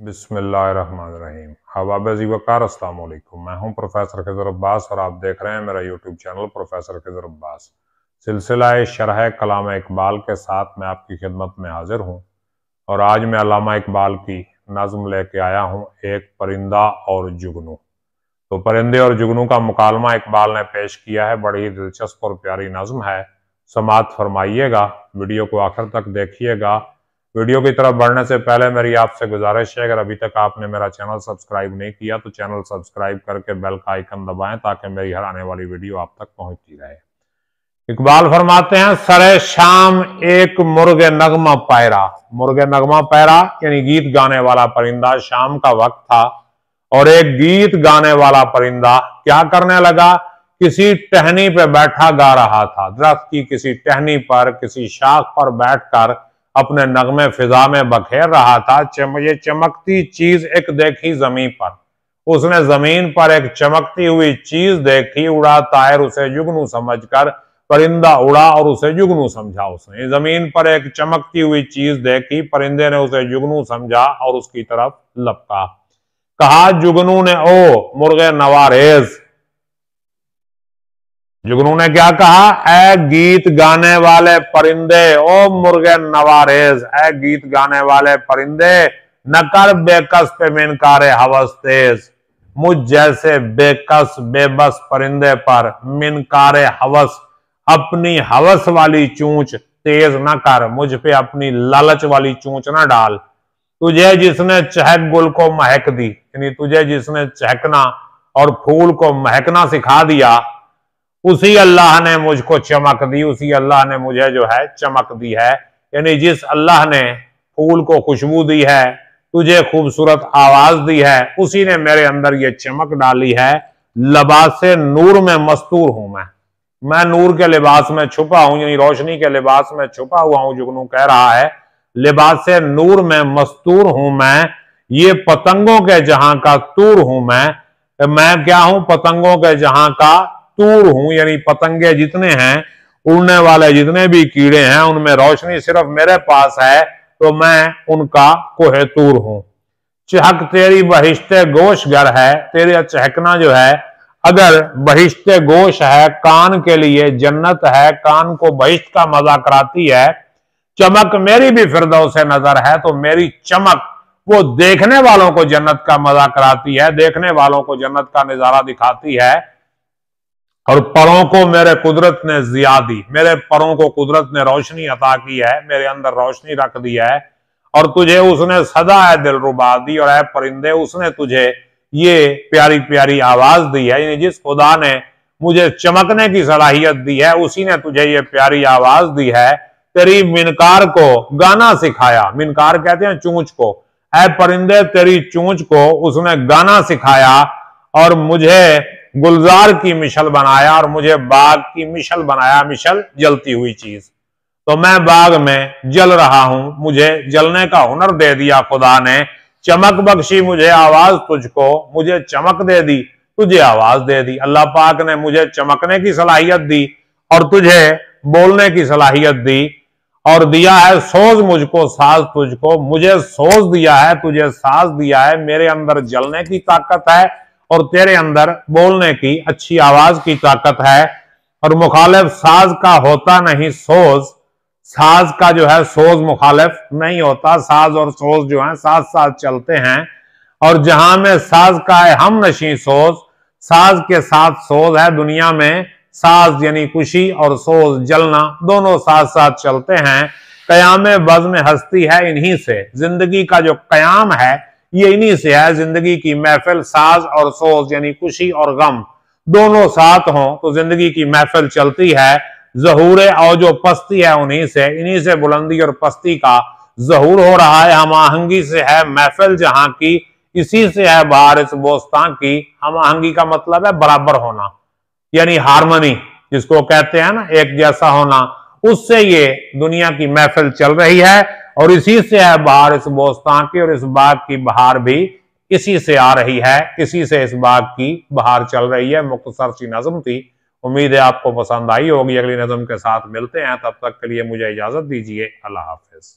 बिस्मिल्लाहिर्रहमानिर्रहीम। हवाबज़ी वकार अस्सलाम वालेकुम। मैं हूं प्रोफेसर खिज़र अब्बास और आप देख रहे हैं मेरा YouTube channel professor Khizar Abbas. सिलसिला शरह कलाम इकबाल के साथ मैं आपकी खिदमत में हाजिर हूं और आज मैं अल्लामा इकबाल की नज़्म लेके आया हूं, एक परिंदा और जुगनू। तो परिंदे और जुगनू का मुकालमा इकबाल ने पेश किया है। बड़ी ही दिलचस्प और प्यारी नज़्म है, समाअत फरमाइएगा, वीडियो को आखिर तक देखिएगा। वीडियो की तरफ बढ़ने से पहले मेरी आपसे गुजारिश है, अगर अभी तक आपने मेरा चैनल सब्सक्राइब नहीं किया तो चैनल सब्सक्राइब करके बेल का आइकन दबाएं ताकि मेरी हर आने वाली वीडियो आप तक पहुंचती रहे। इकबाल फरमाते हैं, सरे शाम एक मुर्गे नगमा पैरा। मुर्गे नगमा पैरा यानी गीत गाने वाला परिंदा। शाम का वक्त था और एक गीत गाने वाला परिंदा क्या करने लगा, किसी टहनी पे बैठा गा रहा था। दरख्त की किसी टहनी पर, किसी शाख पर बैठकर अपने नगमे फिजा में बखेर रहा था। ये चमकती चीज एक देखी जमीन पर, उसने जमीन पर एक चमकती हुई चीज देखी। उड़ा तायर उसे जुगनू समझकर, परिंदा उड़ा और उसे जुगनू समझा। उसने जमीन पर एक चमकती हुई चीज देखी, परिंदे ने उसे जुगनू समझा और उसकी तरफ लपका। कहा जुगनू ने, ओ मुर्गे नवारेज। जुगनू ने क्या कहा, ए गीत गाने वाले परिंदे, ओ मुर्गे नवारेज, ए गीत गाने वाले परिंदे, न कर बेकस पे मिनकारे हवस तेज। मुझ जैसे बेकस बेबस परिंदे पर मिनकारे हवस, अपनी हवस वाली चूंच तेज न कर, मुझ पे अपनी लालच वाली चूंच न डाल। तुझे जिसने चहक गुल को महक दी, यानी तुझे जिसने चहकना और फूल को महकना सिखा दिया, उसी अल्लाह ने मुझको चमक दी, उसी अल्लाह ने मुझे जो है चमक दी है। यानी जिस अल्लाह ने फूल को खुशबू दी है, तुझे खूबसूरत आवाज दी है, उसी ने मेरे अंदर ये चमक डाली है। लिबासे नूर में मस्तूर हूं मैं नूर के लिबास में छुपा हूं, यानी रोशनी के लिबास में छुपा हुआ हूं। जुगनू कह रहा है, लिबासे नूर में मस्तूर हूं मैं, ये पतंगों के जहां का तूर हूं मैं क्या हूं, पतंगों के जहां का तूर हूं। यानी पतंगे जितने हैं, उड़ने वाले जितने भी कीड़े हैं, उनमें रोशनी सिर्फ मेरे पास है, तो मैं उनका कोहेतूर हूं। चहक तेरी बहिश्ते गोश गर है, तेरा चहकना जो है अगर बहिश्ते गोश है, कान के लिए जन्नत है, कान को बहिश्त का मजा कराती है। चमक मेरी भी फिरदौस से नजर है, तो मेरी चमक वो देखने वालों को जन्नत का मजा कराती है, देखने वालों को जन्नत का नजारा दिखाती है। और परों को मेरे कुदरत ने जिया दी, मेरे परों को कुदरत ने रोशनी अता की है, मेरे अंदर रोशनी रख दी है। और तुझे उसने सदा है दिलरुबा दी, और है परिंदे उसने तुझे ये प्यारी प्यारी आवाज दी है। यानी जिस खुदा ने मुझे चमकने की सलाहियत दी है, उसी ने तुझे ये प्यारी आवाज दी है। तेरी मिनकार को गाना सिखाया, मिनकार कहते हैं चूंच को, ऐ परिंदे तेरी चूंच को उसने गाना सिखाया, और मुझे गुलजार की मिशल बनाया, और मुझे बाग की मिशल बनाया, मिशल जलती हुई चीज। तो मैं बाग में जल रहा हूं, मुझे जलने का हुनर दे दिया खुदा ने। चमक बख्शी मुझे आवाज तुझको, मुझे चमक दे दी, तुझे आवाज दे दी। अल्लाह पाक ने मुझे चमकने की सलाहियत दी और तुझे बोलने की सलाहियत दी, और दिया है सोज मुझको साज तुझको, मुझे सोज दिया है, तुझे साज दिया है। मेरे अंदर जलने की ताकत है और तेरे अंदर बोलने की अच्छी आवाज की ताकत है। और मुखालिफ साज का होता नहीं सोज, साज का जो है सोज मुखालिफ नहीं होता, साज और सोज जो है साथ साथ चलते हैं। और जहां में साज का है हम नशी सोज, साज के साथ सोज है। दुनिया में साज यानी खुशी और सोज जलना दोनों साथ साथ चलते हैं। कयाम बज़्म हस्ती है इन्हीं से, जिंदगी का जो कयाम है ये इन्हीं से है। जिंदगी की महफिल साज और सोज यानी खुशी और गम दोनों साथ हों तो जिंदगी की महफिल चलती है। जहूरे और जो पस्ती है उन्हीं से, इन्हीं से बुलंदी और पस्ती का जहूर हो रहा है। हम आहंगी से है महफिल जहां की, इसी से है बहार इस बोस्तान की। हम आहंगी का मतलब है बराबर होना, यानी हारमोनी जिसको कहते हैं ना, एक जैसा होना। उससे ये दुनिया की महफिल चल रही है और इसी से है बहार इस बोस्तान की, और इस बाग की बहार भी इसी से आ रही है, इसी से इस बाग की बहार चल रही है। मुख्तसर सी नज़्म थी, उम्मीद है आपको पसंद आई होगी। अगली नज़्म के साथ मिलते हैं, तब तक के लिए मुझे इजाजत दीजिए। अल्लाह हाफिज।